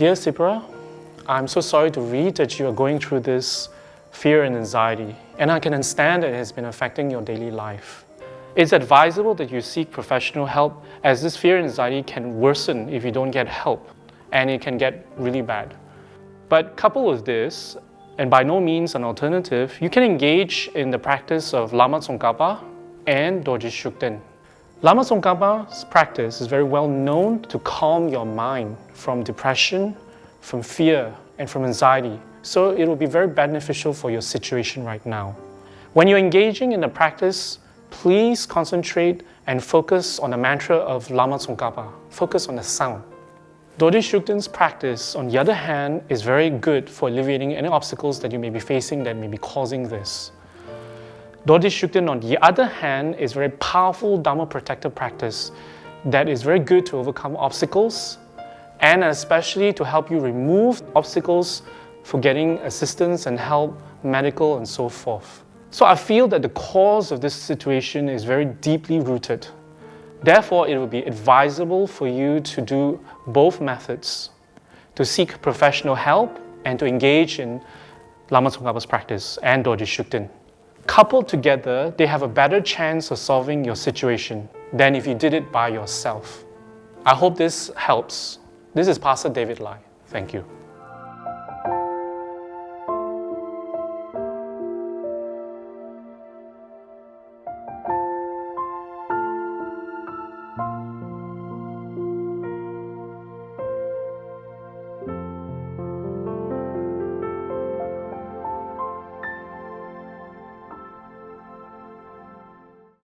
Dear Sipra, I'm so sorry to read that you are going through this fear and anxiety, and I can understand that it has been affecting your daily life. It's advisable that you seek professional help, as this fear and anxiety can worsen if you don't get help, and it can get really bad. But coupled with this, and by no means an alternative, you can engage in the practice of Lama Tsongkhapa and Dorje Shukden. Lama Tsongkhapa's practice is very well known to calm your mind from depression, from fear, and from anxiety. So it will be very beneficial for your situation right now. When you're engaging in the practice, please concentrate and focus on the mantra of Lama Tsongkhapa. Focus on the sound. Dorje Shukden's practice, on the other hand, is very good for alleviating any obstacles that you may be facing that may be causing this. Dorje Shukden, on the other hand, is very powerful Dharma protective practice that is very good to overcome obstacles and especially to help you remove obstacles for getting assistance and help, medical and so forth. So I feel that the cause of this situation is very deeply rooted. Therefore, it would be advisable for you to do both methods, to seek professional help and to engage in Lama Tsongkhapa's practice and Dorje Shukden. Coupled together, they have a better chance of solving your situation than if you did it by yourself. I hope this helps. This is Pastor David Lai. Thank you.